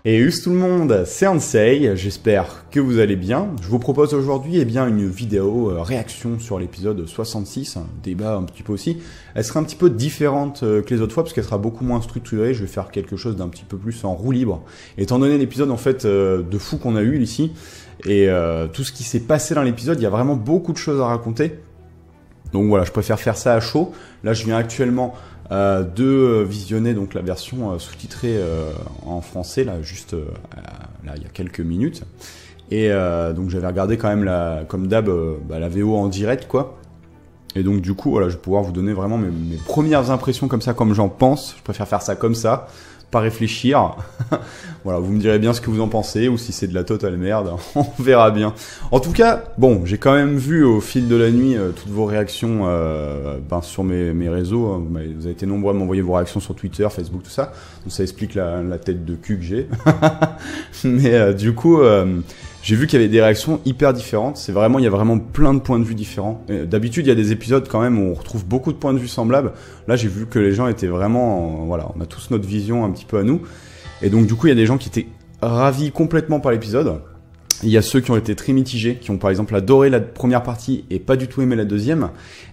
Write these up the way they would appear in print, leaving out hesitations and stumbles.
Et us tout le monde, c'est Ansei, j'espère que vous allez bien. Je vous propose aujourd'hui une vidéo réaction sur l'épisode 66, un débat un petit peu aussi. Elle sera un petit peu différente que les autres fois parce qu'elle sera beaucoup moins structurée, je vais faire quelque chose d'un petit peu plus en roue libre. Étant donné l'épisode en fait de fou qu'on a eu ici, et tout ce qui s'est passé dans l'épisode, il y a vraiment beaucoup de choses à raconter. Donc voilà, je préfère faire ça à chaud. Là je viens actuellement de visionner donc la version sous-titrée en français là juste là il y a quelques minutes et donc j'avais regardé quand même comme d'hab la VO en direct quoi, et donc du coup voilà je vais pouvoir vous donner vraiment mes premières impressions comme ça, comme j'en pense. Je préfère faire ça comme ça, pas réfléchir. Voilà, vous me direz bien ce que vous en pensez, ou si c'est de la totale merde, on verra bien. En tout cas, bon, j'ai quand même vu au fil de la nuit toutes vos réactions sur mes réseaux. Hein. Vous avez été nombreux à m'envoyer vos réactions sur Twitter, Facebook, tout ça. Donc ça explique la tête de cul que j'ai. Mais du coup, j'ai vu qu'il y avait des réactions hyper différentes. Il y a vraiment plein de points de vue différents. D'habitude, il y a des épisodes quand même où on retrouve beaucoup de points de vue semblables. Là, j'ai vu que les gens étaient vraiment, voilà, on a tous notre vision un petit peu à nous. Et donc du coup, il y a des gens qui étaient ravis complètement par l'épisode. Il y a ceux qui ont été très mitigés, qui ont par exemple adoré la première partie et pas du tout aimé la deuxième.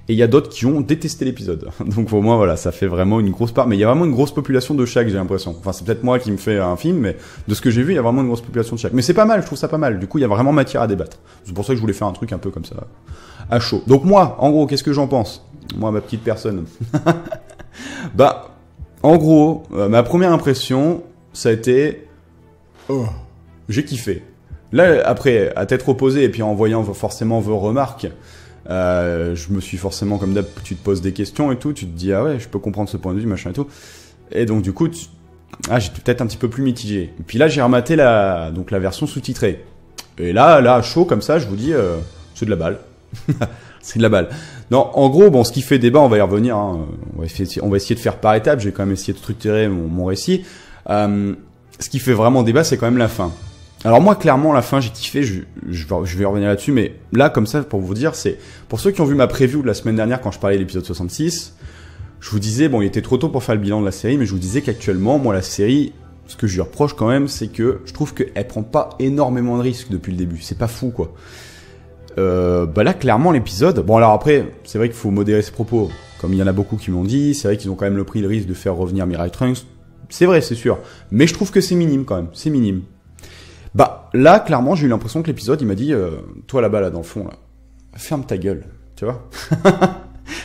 Et il y a d'autres qui ont détesté l'épisode. Donc pour moi, voilà, ça fait vraiment une grosse part. Mais il y a vraiment une grosse population de chaque, j'ai l'impression. Enfin, c'est peut-être moi qui me fais un film, mais de ce que j'ai vu, il y a vraiment une grosse population de chaque. Mais c'est pas mal, je trouve ça pas mal. Du coup, il y a vraiment matière à débattre. C'est pour ça que je voulais faire un truc un peu comme ça, à chaud. Donc moi, en gros, qu'est-ce que j'en pense? Moi, ma petite personne. En gros, ma première impression, ça a été... Oh, j'ai kiffé. Là, après, à tête reposée, et puis en voyant forcément vos remarques, je me suis forcément, comme d'hab, tu te poses des questions et tout, tu te dis, ah ouais, je peux comprendre ce point de vue, machin et tout. Et donc, du coup, j'étais peut-être un petit peu plus mitigé. Et puis là, j'ai rematé la version sous-titrée. Et là, à chaud, comme ça, je vous dis, c'est de la balle. C'est de la balle. Non, en gros, bon, ce qui fait débat, on va y revenir, hein. On va essayer de faire par étapes, j'ai quand même essayé de structurer mon récit. Ce qui fait vraiment débat, c'est quand même la fin. Alors moi, clairement, la fin, j'ai kiffé, je vais revenir là-dessus, mais là, comme ça, pour vous dire, c'est... Pour ceux qui ont vu ma preview de la semaine dernière, quand je parlais de l'épisode 66, je vous disais, bon, il était trop tôt pour faire le bilan de la série, mais je vous disais qu'actuellement, moi, la série, ce que je lui reproche quand même, c'est que je trouve qu'elle prend pas énormément de risques depuis le début. C'est pas fou, quoi. Là, clairement, l'épisode... Bon, alors après, c'est vrai qu'il faut modérer ses propos. Comme il y en a beaucoup qui m'ont dit, c'est vrai qu'ils ont quand même pris le risque de faire revenir Mirai Trunks. C'est vrai, c'est sûr. Mais je trouve que c'est minime, quand même. C'est minime. Là, clairement, j'ai eu l'impression que l'épisode, il m'a dit, toi là-bas, là, dans le fond, là, ferme ta gueule, tu vois.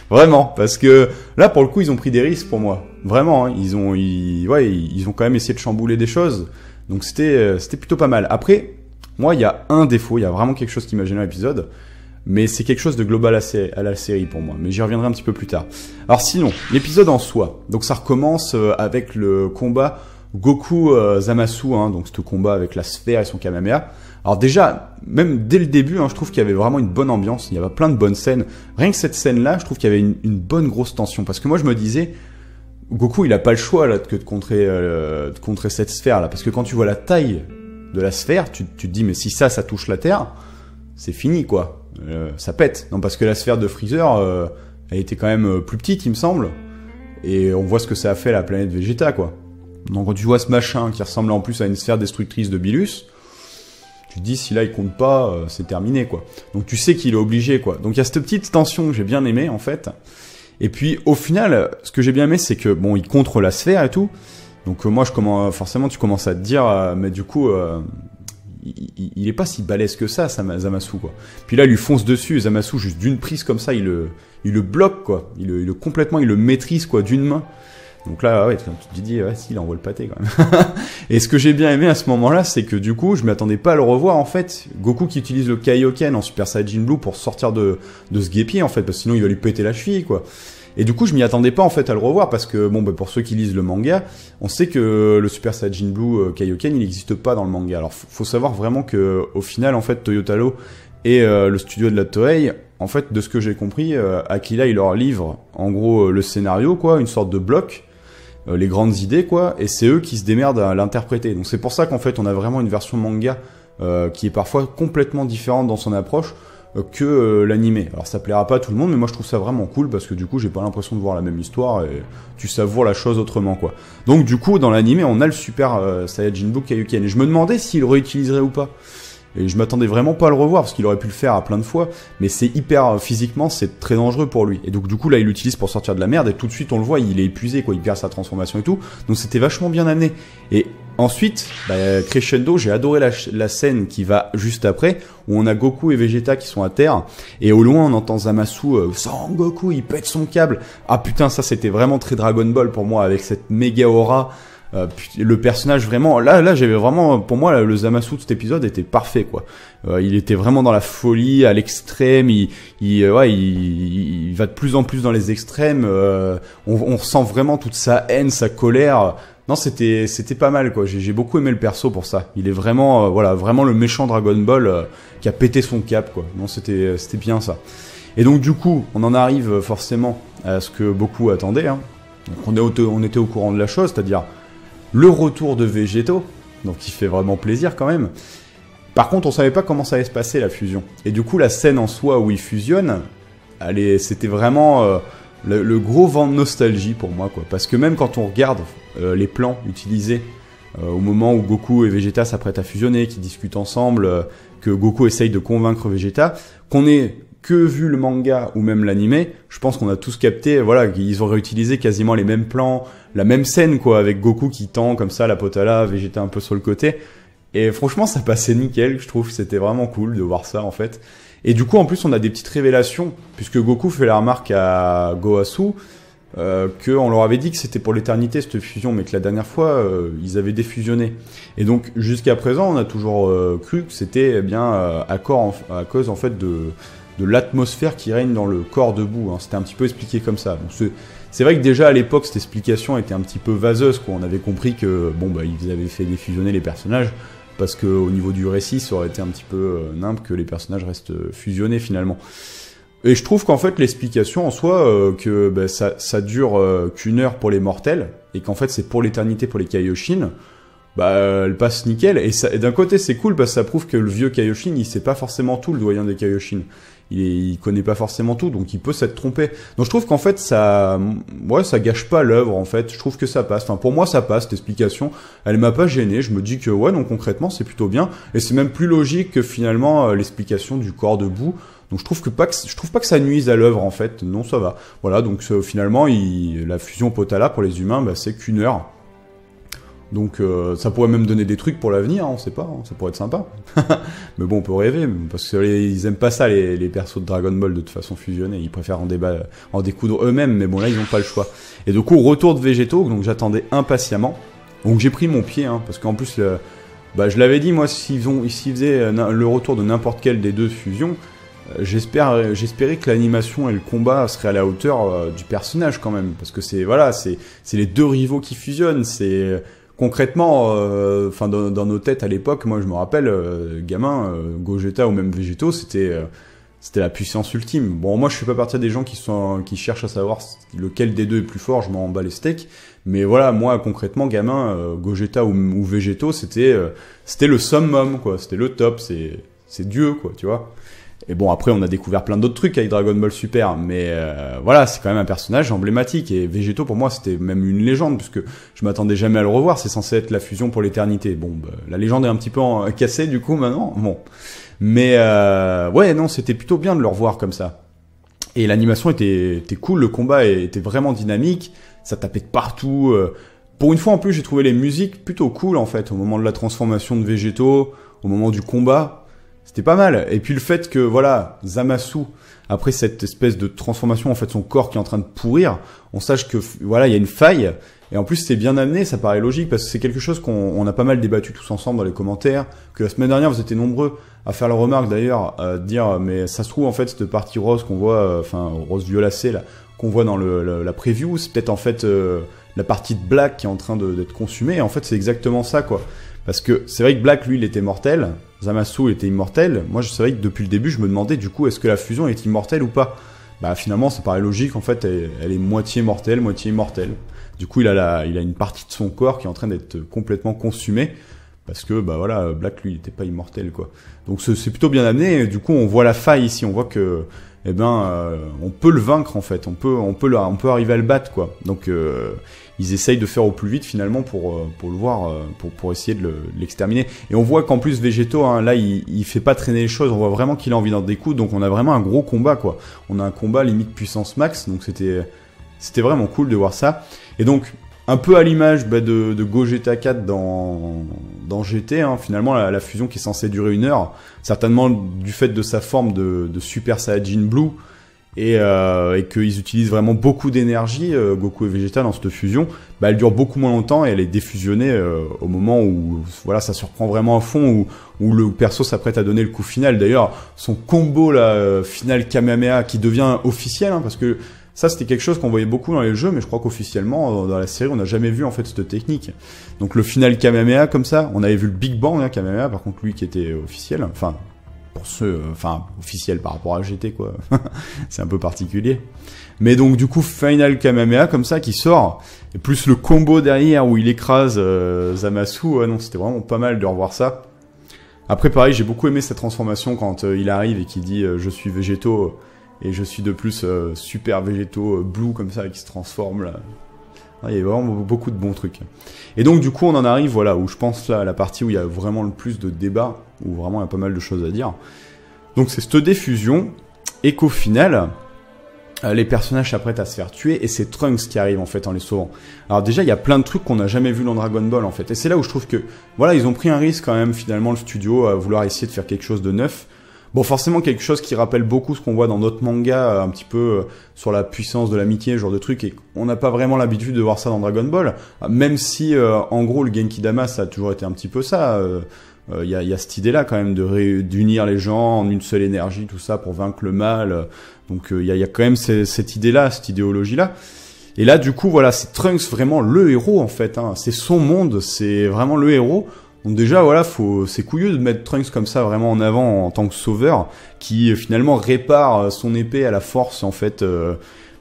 Vraiment, parce que là, pour le coup, ils ont pris des risques pour moi. Vraiment, hein, ils ont quand même essayé de chambouler des choses. Donc c'était plutôt pas mal. Après, moi, il y a un défaut, il y a vraiment quelque chose qui m'a gêné dans l'épisode, mais c'est quelque chose de global à la série pour moi. Mais j'y reviendrai un petit peu plus tard. Alors sinon, l'épisode en soi, donc ça recommence avec le combat Goku Zamasu, hein, donc ce combat avec la sphère et son Kamehameha. Alors déjà, même dès le début, hein, je trouve qu'il y avait vraiment une bonne ambiance, il y avait plein de bonnes scènes. Rien que cette scène-là, je trouve qu'il y avait une bonne grosse tension, parce que moi je me disais, Goku il a pas le choix là que de contrer cette sphère là, parce que quand tu vois la taille de la sphère, tu te dis mais si ça touche la Terre, c'est fini quoi, ça pète. Non, parce que la sphère de Freezer, elle était quand même plus petite il me semble, et on voit ce que ça a fait à la planète Vegeta quoi. Donc quand tu vois ce machin qui ressemble en plus à une sphère destructrice de Bilus, tu te dis si là il compte pas, c'est terminé quoi. Donc tu sais qu'il est obligé quoi. Donc il y a cette petite tension que j'ai bien aimée en fait. Et puis au final, ce que j'ai bien aimé, c'est que bon, il contre la sphère et tout. Donc moi forcément tu commences à te dire, mais du coup, il est pas si balèze que ça, Zamasu quoi. Puis là il lui fonce dessus, Zamasu juste d'une prise comme ça, il le bloque quoi. Il le maîtrise quoi d'une main. Donc là, ouais, tu te dis, ouais, si, il envoie le pâté quand même. Et ce que j'ai bien aimé à ce moment-là, c'est que du coup, je m'attendais pas à le revoir en fait. Goku qui utilise le Kaioken en Super Saiyan Blue pour sortir de ce guépier en fait, parce que sinon il va lui péter la cheville quoi. Et du coup, je m'y attendais pas en fait à le revoir, parce que bon, pour ceux qui lisent le manga, on sait que le Super Saiyan Blue Kaioken, il n'existe pas dans le manga. Alors, faut savoir vraiment que au final, en fait, Toyotaro et le studio de la Toei, en fait, de ce que j'ai compris, Akira, il leur livre en gros le scénario quoi, une sorte de bloc. Les grandes idées quoi, et c'est eux qui se démerdent à l'interpréter. Donc c'est pour ça qu'en fait on a vraiment une version manga qui est parfois complètement différente dans son approche. que l'animé. Alors ça plaira pas à tout le monde, mais moi je trouve ça vraiment cool parce que du coup j'ai pas l'impression de voir la même histoire et tu savoures la chose autrement quoi. Donc du coup dans l'animé on a le super Saiyajin Blue Kaioken et je me demandais s'il le réutiliserait ou pas. Et je m'attendais vraiment pas à le revoir parce qu'il aurait pu le faire à plein de fois, mais c'est hyper physiquement c'est très dangereux pour lui. Et donc du coup là il l'utilise pour sortir de la merde et tout de suite on le voit, il est épuisé quoi, il perd sa transformation et tout. Donc c'était vachement bien amené. Et ensuite, crescendo, j'ai adoré la scène qui va juste après, où on a Goku et Vegeta qui sont à terre, et au loin on entend Zamasu, Sangoku, il pète son câble. Ah putain, ça c'était vraiment très Dragon Ball pour moi, avec cette méga aura. Le personnage vraiment, là j'avais vraiment, pour moi le Zamasu de cet épisode était parfait quoi. Il était vraiment dans la folie à l'extrême, il va de plus en plus dans les extrêmes. On ressent vraiment toute sa haine, sa colère. Non, c'était pas mal quoi. J'ai beaucoup aimé le perso pour ça. Il est vraiment vraiment le méchant Dragon Ball qui a pété son cap quoi. Non, c'était bien ça. Et donc du coup, on en arrive forcément à ce que beaucoup attendaient. Hein. Donc on était au courant de la chose, c'est-à-dire le retour de Végéto, donc qui fait vraiment plaisir quand même. Par contre, on savait pas comment ça allait se passer la fusion. Et du coup, la scène en soi où ils fusionnent, c'était vraiment le gros vent de nostalgie pour moi, quoi. Parce que même quand on regarde les plans utilisés au moment où Goku et Vegeta s'apprêtent à fusionner, qu'ils discutent ensemble, que Goku essaye de convaincre Vegeta, qu'on ait que vu le manga ou même l'animé, je pense qu'on a tous capté, voilà, qu'ils ont réutilisé quasiment les mêmes plans, la même scène, quoi, avec Goku qui tend comme ça la potala, Vegeta un peu sur le côté. Et franchement, ça passait nickel, je trouve que c'était vraiment cool de voir ça, en fait. Et du coup, en plus, on a des petites révélations, puisque Goku fait la remarque à Gohasu, qu'on leur avait dit que c'était pour l'éternité cette fusion, mais que la dernière fois ils avaient défusionné. Et donc jusqu'à présent, on a toujours cru que c'était bien à cause en fait de l'atmosphère qui règne dans le corps de boue. Hein. C'était un petit peu expliqué comme ça. Donc c'est vrai que déjà à l'époque cette explication était un petit peu vaseuse, quoi. On avait compris que bon bah ils avaient fait défusionner les personnages parce que au niveau du récit, ça aurait été un petit peu nimp que les personnages restent fusionnés finalement. Et je trouve qu'en fait l'explication en soi que bah, ça dure qu'une heure pour les mortels et qu'en fait c'est pour l'éternité pour les Kaioshin, bah elle passe nickel. Et d'un côté c'est cool parce que ça prouve que le vieux Kaioshin il sait pas forcément tout, le doyen des Kaioshin. Il connaît pas forcément tout, donc il peut s'être trompé. Donc je trouve qu'en fait ça gâche pas l'œuvre en fait. Je trouve que ça passe. Enfin pour moi ça passe cette explication. Elle m'a pas gêné. Je me dis que ouais non concrètement c'est plutôt bien et c'est même plus logique que finalement l'explication du corps de boue. Donc je trouve pas que ça nuise à l'œuvre en fait. Non ça va. Voilà donc finalement la fusion Potala pour les humains bah, c'est qu'une heure. Donc ça pourrait même donner des trucs pour l'avenir, hein, on sait pas, hein, ça pourrait être sympa. Mais bon, on peut rêver, parce que ils aiment pas ça les persos de Dragon Ball de toute façon fusionnés, ils préfèrent en découdre eux-mêmes, mais bon là ils ont pas le choix. Et du coup, retour de Végéto, donc j'attendais impatiemment. Donc j'ai pris mon pied, hein, parce qu'en plus, je l'avais dit, moi, s'ils faisaient le retour de n'importe quelle des deux fusions, j'espérais que l'animation et le combat seraient à la hauteur du personnage quand même, parce que c'est les deux rivaux qui fusionnent, c'est... Concrètement, dans nos têtes à l'époque, moi je me rappelle, gamin, Gogeta ou même Végéto, c'était la puissance ultime. Bon, moi je fais pas partie des gens qui cherchent à savoir lequel des deux est plus fort, je m'en bats les steaks. Mais voilà, moi concrètement, gamin, Gogeta ou Végéto, c'était le summum, quoi. C'était le top, c'est Dieu, quoi, tu vois. Et bon, après, on a découvert plein d'autres trucs avec Dragon Ball Super, mais voilà, c'est quand même un personnage emblématique. Et Végéto, pour moi, c'était même une légende, puisque je m'attendais jamais à le revoir. C'est censé être la fusion pour l'éternité. Bon, la légende est un petit peu cassée, du coup, maintenant. Bon. Mais ouais, non, c'était plutôt bien de le revoir comme ça. Et l'animation était cool, le combat était vraiment dynamique, ça tapait de partout. Pour une fois, en plus, j'ai trouvé les musiques plutôt cool, en fait, au moment de la transformation de Végéto, au moment du combat. C'était pas mal. Et puis le fait que, voilà, Zamasu, après cette espèce de transformation, en fait, son corps qui est en train de pourrir, on sache que, voilà, il y a une faille. Et en plus, c'est bien amené, ça paraît logique, parce que c'est quelque chose qu'on a pas mal débattu tous ensemble dans les commentaires, que la semaine dernière, vous étiez nombreux à faire la remarque, d'ailleurs, à dire, mais ça se trouve, en fait, cette partie rose qu'on voit, rose violacée, là, qu'on voit dans la preview, c'est peut-être, en fait, la partie de Black qui est en train d'être consumée. Et en fait, c'est exactement ça, quoi. Parce que c'est vrai que Black, lui, il était mortel. Zamasu, il était immortel. Moi, c'est vrai que depuis le début, je me demandais, du coup, est-ce que la fusion est immortelle ou pas? Bah, finalement, ça paraît logique. En fait, elle est moitié mortelle, moitié immortelle. Du coup, il a une partie de son corps qui est en train d'être complètement consumée. parce que bah voilà, Black lui il était pas immortel quoi. Donc c'est plutôt bien amené. Et du coup on voit la faille ici, on voit que on peut le vaincre en fait, on peut arriver à le battre quoi. Donc ils essayent de faire au plus vite finalement pour le voir, pour essayer de l'exterminer. Et on voit qu'en plus Végéto, hein, là il fait pas traîner les choses, on voit vraiment qu'il a envie d'en des coups, donc on a vraiment un gros combat quoi. On a un combat limite puissance max, donc c'était vraiment cool de voir ça. Et donc un peu à l'image de Gogeta 4 dans GT, hein, finalement la fusion qui est censée durer 1 heure, certainement du fait de sa forme de Super Saiyajin Blue, et qu'ils utilisent vraiment beaucoup d'énergie, Goku et Vegeta dans cette fusion, bah elle dure beaucoup moins longtemps et elle est défusionnée au moment où voilà ça surprend vraiment à fond, où le perso s'apprête à donner le coup final. D'ailleurs son combo là final Kamehameha qui devient officiel, hein, parce que ça, c'était quelque chose qu'on voyait beaucoup dans les jeux, mais je crois qu'officiellement, dans la série, on n'a jamais vu en fait cette technique. Donc le final Kamehameha comme ça, on avait vu le Big Bang hein, Kamehameha, par contre lui qui était officiel, enfin pour ceux, officiel par rapport à GT quoi, c'est un peu particulier. Mais donc du coup final Kamehameha comme ça qui sort, et plus le combo derrière où il écrase Zamasu, ouais, non c'était vraiment pas mal de revoir ça. Après pareil, j'ai beaucoup aimé cette transformation quand il arrive et qu'il dit je suis Végéto. Et je suis de plus super Végéto blue comme ça qui se transforme là. Il y a vraiment beaucoup de bons trucs. Et donc du coup on en arrive voilà où je pense là à la partie où il y a vraiment le plus de débats, où vraiment il y a pas mal de choses à dire. Donc c'est cette défusion et qu'au final les personnages s'apprêtent à se faire tuer et c'est Trunks qui arrive en fait en les sauvant. Alors déjà il y a plein de trucs qu'on n'a jamais vu dans Dragon Ball en fait, et c'est là où je trouve que voilà ils ont pris un risque quand même finalement le studio à vouloir essayer de faire quelque chose de neuf. Bon, forcément quelque chose qui rappelle beaucoup ce qu'on voit dans d'autres mangas, un petit peu sur la puissance de l'amitié, ce genre de truc, et on n'a pas vraiment l'habitude de voir ça dans Dragon Ball, même si, en gros, le Genki Dama, ça a toujours été un petit peu ça. Y a cette idée-là quand même d'unir les gens en une seule énergie, tout ça, pour vaincre le mal. Donc y a quand même cette idée-là, cette idéologie-là. Et là, du coup, voilà, c'est Trunks vraiment le héros, en fait. Hein. C'est son monde, c'est vraiment le héros. Donc déjà voilà, c'est couilleux de mettre Trunks comme ça vraiment en avant en tant que sauveur qui finalement répare son épée à la force en fait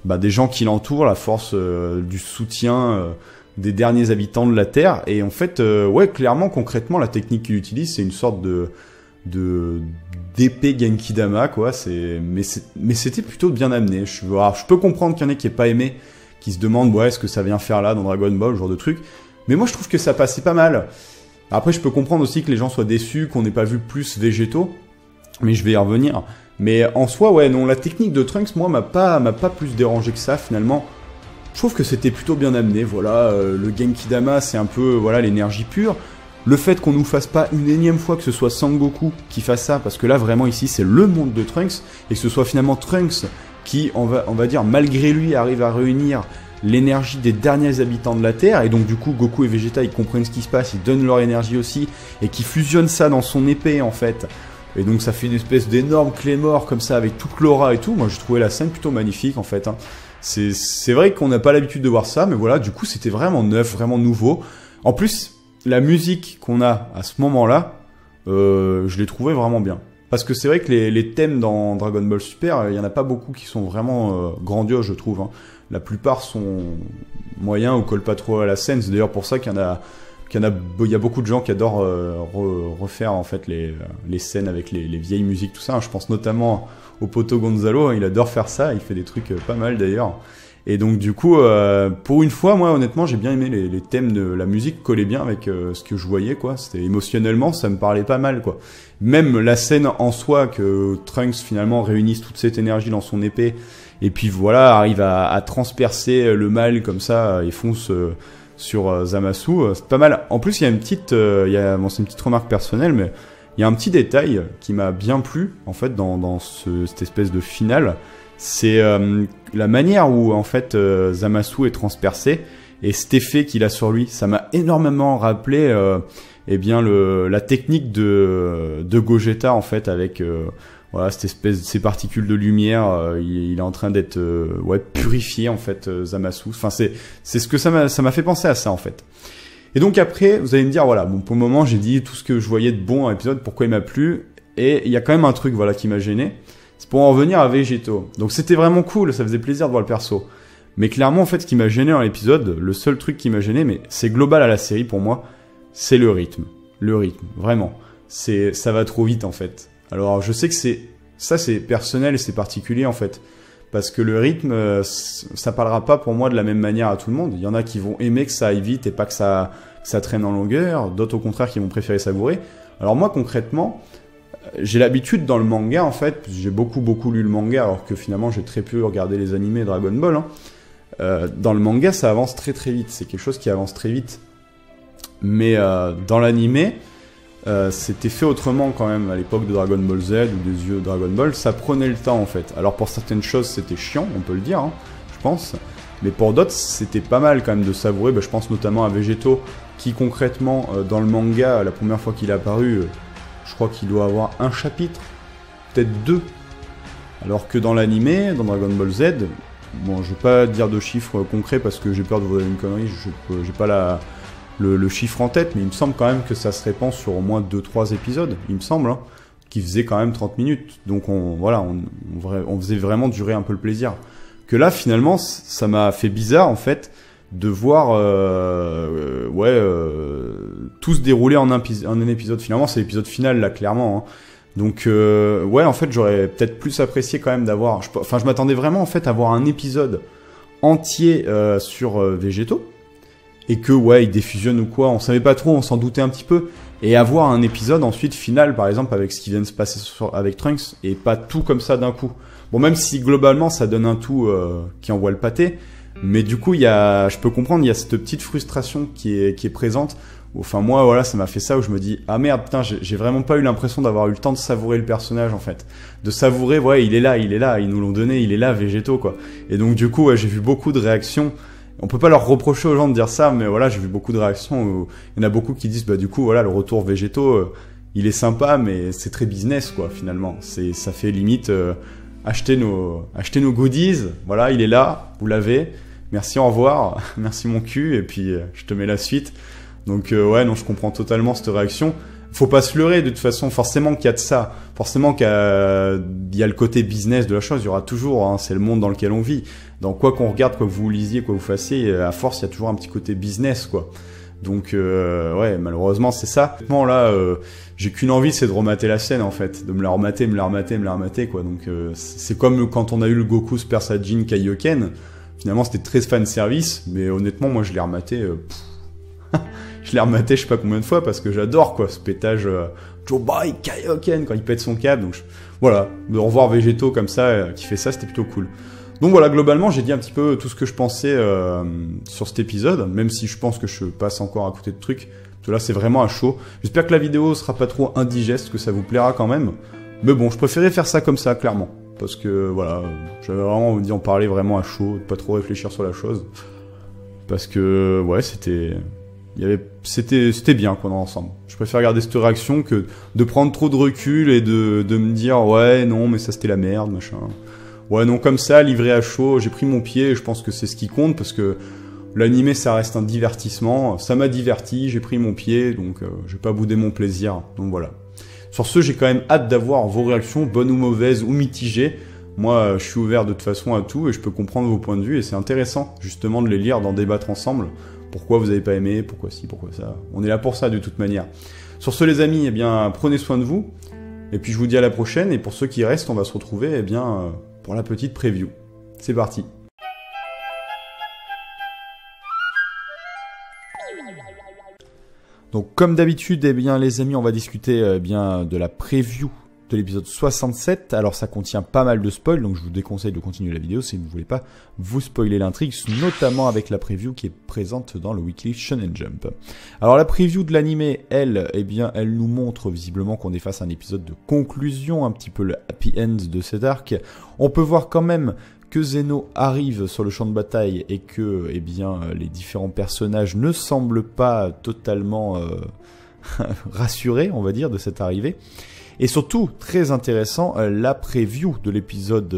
des gens qui l'entourent, la force du soutien des derniers habitants de la Terre. Et en fait ouais clairement concrètement la technique qu'il utilise c'est une sorte d'épée Genki Dama quoi. Mais c'était plutôt bien amené. Alors, je peux comprendre qu'il y en ait qui aient pas aimé, qui se demandent ouais est-ce que ça vient faire là dans Dragon Ball, ce genre de truc. Mais moi je trouve que ça passait pas mal. Après, je peux comprendre aussi que les gens soient déçus, qu'on n'ait pas vu plus Végéto, mais je vais y revenir. Mais en soi, ouais, non, la technique de Trunks, moi, m'a pas plus dérangé que ça, finalement. Je trouve que c'était plutôt bien amené, voilà, le Genki Dama, c'est un peu, voilà, l'énergie pure. Le fait qu'on nous fasse pas une énième fois que ce soit Sangoku qui fasse ça, parce que là, vraiment, ici, c'est le monde de Trunks, et que ce soit finalement Trunks qui, on va dire, malgré lui, arrive à réunir l'énergie des derniers habitants de la Terre, et donc du coup Goku et Vegeta ils comprennent ce qui se passe, ils donnent leur énergie aussi, et qui fusionnent ça dans son épée en fait, et donc ça fait une espèce d'énorme clé mort comme ça avec toute l'aura et tout. Moi j'ai trouvé la scène plutôt magnifique en fait, hein. C'est vrai qu'on n'a pas l'habitude de voir ça, mais voilà, du coup c'était vraiment neuf, vraiment nouveau. En plus la musique qu'on a à ce moment là je l'ai trouvé vraiment bien. Parce que c'est vrai que les thèmes dans Dragon Ball Super, il y en a pas beaucoup qui sont vraiment grandioses, je trouve. Hein. La plupart sont moyens ou collent pas trop à la scène. C'est d'ailleurs pour ça qu'il y a beaucoup de gens qui adorent refaire en fait les scènes avec les vieilles musiques, tout ça. Je pense notamment au Poto Gonzalo, il adore faire ça. Il fait des trucs pas mal d'ailleurs. Et donc du coup, pour une fois, moi honnêtement, j'ai bien aimé les thèmes de la musique collaient bien avec ce que je voyais, quoi. C'était émotionnellement, ça me parlait pas mal, quoi. Même la scène en soi que Trunks finalement réunisse toute cette énergie dans son épée, et puis voilà, arrive à transpercer le mal comme ça et fonce sur Zamasu, c'est pas mal. En plus, il y a une petite, bon, c'est une petite remarque personnelle, mais il y a un petit détail qui m'a bien plu en fait dans cette espèce de finale. C'est la manière où en fait Zamasu est transpercé et cet effet qu'il a sur lui, ça m'a énormément rappelé la technique de Gogeta en fait avec voilà cette espèce ces particules de lumière, il est en train d'être purifié en fait Zamasu. Enfin c'est ce que ça m'a fait penser à ça en fait. Et donc après vous allez me dire voilà bon pour le moment j'ai dit tout ce que je voyais de bon dans l'épisode, pourquoi il m'a plu, et il y a quand même un truc voilà qui m'a gêné. C'est pour en revenir à Végéto. Donc c'était vraiment cool, ça faisait plaisir de voir le perso. Mais clairement, en fait, ce qui m'a gêné dans l'épisode, le seul truc qui m'a gêné, mais c'est global à la série pour moi, c'est le rythme. le rythme, vraiment. Ça va trop vite en fait. Alors je sais que c'est personnel et c'est particulier en fait. Parce que le rythme, ça parlera pas pour moi de la même manière à tout le monde. Il y en a qui vont aimer que ça aille vite et pas que ça traîne en longueur. D'autres au contraire qui vont préférer savourer. Alors moi concrètement, j'ai l'habitude dans le manga en fait, j'ai beaucoup lu le manga alors que finalement j'ai très peu regardé les animés Dragon Ball. Dans le manga ça avance très vite, c'est quelque chose qui avance très vite. Mais dans l'animé, c'était fait autrement quand même à l'époque de Dragon Ball Z ou des yeux Dragon Ball, ça prenait le temps en fait. Alors pour certaines choses c'était chiant, on peut le dire, je pense. Mais pour d'autres c'était pas mal quand même de savourer, je pense notamment à Végéto qui concrètement dans le manga, la première fois qu'il est apparu, je crois qu'il doit avoir un chapitre, peut-être 2. Alors que dans l'animé, dans Dragon Ball Z, bon je vais pas dire de chiffres concrets parce que j'ai peur de vous donner une connerie, j'ai pas le chiffre en tête, mais il me semble quand même que ça se répand sur au moins 2-3 épisodes, il me semble, qui faisait quand même 30 minutes. Donc on faisait vraiment durer un peu le plaisir. Que là, finalement, ça m'a fait bizarre, en fait, de voir tout se dérouler en un épisode. Finalement, c'est l'épisode final, là, clairement. Donc, en fait, j'aurais peut-être plus apprécié quand même d'avoir... je m'attendais vraiment, en fait, à avoir un épisode entier sur Végéto. Et que, il défusionne ou quoi, on savait pas trop, on s'en doutait un petit peu. Et avoir un épisode ensuite final, par exemple, avec ce qui vient de se passer avec Trunks, et pas tout comme ça d'un coup. Bon, même si globalement ça donne un tout qui envoie le pâté, mais du coup, je peux comprendre, il y a cette petite frustration qui est présente. Enfin, moi, voilà, ça m'a fait ça où je me dis, ah merde, putain, j'ai vraiment pas eu l'impression d'avoir eu le temps de savourer le personnage, en fait. De savourer, il est là, ils nous l'ont donné, il est là, Végéto, quoi. Et donc, du coup, j'ai vu beaucoup de réactions. On peut pas leur reprocher aux gens de dire ça, mais voilà, j'ai vu beaucoup de réactions où il y en a beaucoup qui disent, du coup, voilà, le retour Végéto, il est sympa, mais c'est très business, quoi, finalement. Ça fait limite, acheter nos goodies, voilà, il est là, vous l'avez, merci, au revoir, merci mon cul, et puis je te mets la suite. Donc, non, je comprends totalement cette réaction. Faut pas se leurrer, de toute façon, forcément qu'il y a de ça, forcément qu'il y a le côté business de la chose, il y aura toujours, c'est le monde dans lequel on vit. Dans quoi qu'on regarde, quoi que vous lisiez, quoi que vous fassiez, à force, il y a toujours un petit côté business, quoi. Donc, malheureusement, c'est ça. Là, j'ai qu'une envie, c'est de remater la scène, en fait. De me la remater, quoi. Donc, c'est comme quand on a eu le Goku Super Saiyajin Kaioken. Finalement, c'était très fan service, mais honnêtement, moi, je l'ai rematé, je l'ai rematé je sais pas combien de fois parce que j'adore, quoi, ce pétage Jobai Kaioken quand il pète son câble. Donc, voilà. De revoir Végéto comme ça, qui fait ça, c'était plutôt cool. Donc voilà, globalement, j'ai dit un petit peu tout ce que je pensais sur cet épisode, même si je pense que je passe encore à côté de trucs. Parce que là, c'est vraiment à chaud. J'espère que la vidéo sera pas trop indigeste, que ça vous plaira quand même. Mais bon, je préférais faire ça comme ça, clairement. Parce que, voilà, j'avais vraiment envie d'en parler vraiment à chaud, de pas trop réfléchir sur la chose. Parce que, c'était bien, quoi, dans l'ensemble. Je préfère regarder cette réaction que de prendre trop de recul et de me dire, non, mais ça c'était la merde, machin. Non, comme ça, livré à chaud, j'ai pris mon pied, et je pense que c'est ce qui compte, parce que l'animé, ça reste un divertissement, ça m'a diverti, j'ai pris mon pied, donc j'ai pas boudé mon plaisir, donc voilà. Sur ce, j'ai quand même hâte d'avoir vos réactions, bonnes ou mauvaises, ou mitigées. Moi, je suis ouvert de toute façon à tout, et je peux comprendre vos points de vue, et c'est intéressant, justement, de les lire, d'en débattre ensemble. Pourquoi vous avez pas aimé, pourquoi ci, pourquoi ça. On est là pour ça, de toute manière. Sur ce, les amis, prenez soin de vous, et puis je vous dis à la prochaine, et pour ceux qui restent, on va se retrouver, pour la petite preview. C'est parti. Donc comme d'habitude, les amis, on va discuter de la preview de l'épisode 67. Alors ça contient pas mal de spoils, donc je vous déconseille de continuer la vidéo si vous ne voulez pas vous spoiler l'intrigue, notamment avec la preview qui est présente dans le Weekly Shonen Jump. Alors la preview de l'anime, elle nous montre visiblement qu'on est face à un épisode de conclusion, un petit peu le happy end de cet arc. On peut voir quand même que Zeno arrive sur le champ de bataille et que les différents personnages ne semblent pas totalement rassurés, on va dire, de cette arrivée. Et surtout, très intéressant, la preview de l'épisode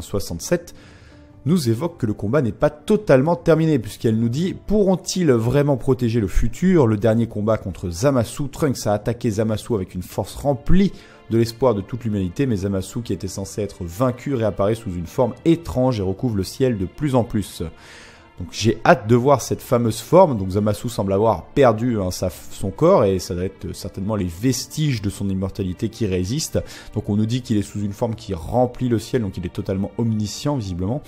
67 nous évoque que le combat n'est pas totalement terminé, puisqu'elle nous dit « Pourront-ils vraiment protéger le futur ? Le dernier combat contre Zamasu, Trunks a attaqué Zamasu avec une force remplie de l'espoir de toute l'humanité, mais Zamasu, qui était censé être vaincu, réapparaît sous une forme étrange et recouvre le ciel de plus en plus. » Donc j'ai hâte de voir cette fameuse forme. Donc Zamasu semble avoir perdu son corps et ça doit être certainement les vestiges de son immortalité qui résistent. Donc on nous dit qu'il est sous une forme qui remplit le ciel, donc il est totalement omniscient visiblement.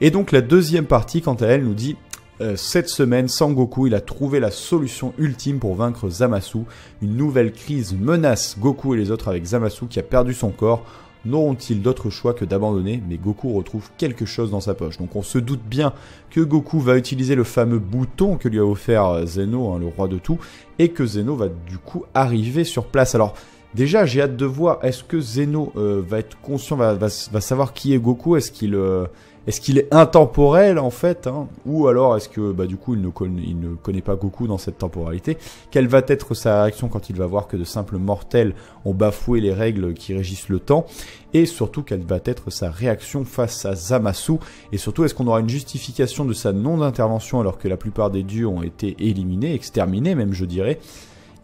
Et donc la deuxième partie, quant à elle, nous dit cette semaine, Sangoku, il a trouvé la solution ultime pour vaincre Zamasu. Une nouvelle crise menace Goku et les autres avec Zamasu qui a perdu son corps. N'auront-ils d'autre choix que d'abandonner? Mais Goku retrouve quelque chose dans sa poche. Donc on se doute bien que Goku va utiliser le fameux bouton que lui a offert Zeno, le roi de tout, et que Zeno va du coup arriver sur place. Alors déjà j'ai hâte de voir, est-ce que Zeno va être conscient, va savoir qui est Goku? Est-ce qu'il est intemporel en fait, hein, ou alors est-ce que du coup il ne connaît pas Goku dans cette temporalité? Quelle va être sa réaction quand il va voir que de simples mortels ont bafoué les règles qui régissent le temps? Et surtout, quelle va être sa réaction face à Zamasu? Et surtout, est-ce qu'on aura une justification de sa non-intervention alors que la plupart des dieux ont été éliminés, exterminés même je dirais?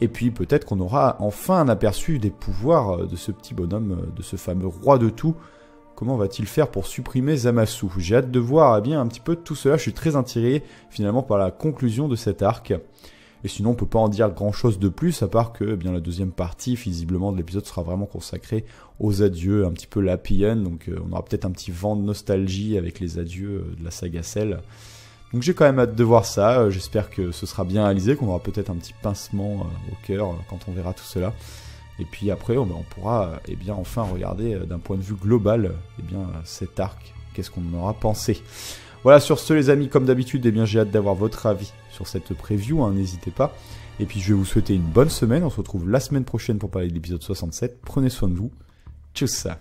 Et puis peut-être qu'on aura enfin un aperçu des pouvoirs de ce petit bonhomme, de ce fameux roi de tout. Comment va-t-il faire pour supprimer Zamasu? J'ai hâte de voir bien un petit peu tout cela. Je suis très intrigué finalement par la conclusion de cet arc. Et sinon, on peut pas en dire grand-chose de plus, à part que la deuxième partie, visiblement, de l'épisode sera vraiment consacrée aux adieux, un petit peu l'happy end. Donc on aura peut-être un petit vent de nostalgie avec les adieux de la saga Cell. Donc j'ai quand même hâte de voir ça. J'espère que ce sera bien réalisé, qu'on aura peut-être un petit pincement au cœur quand on verra tout cela. Et puis après, on pourra enfin regarder d'un point de vue global cet arc. Qu'est-ce qu'on en aura pensé? Voilà, sur ce les amis, comme d'habitude, j'ai hâte d'avoir votre avis sur cette preview, n'hésitez pas. Et puis je vais vous souhaiter une bonne semaine, on se retrouve la semaine prochaine pour parler de l'épisode 67. Prenez soin de vous, tchuss ça.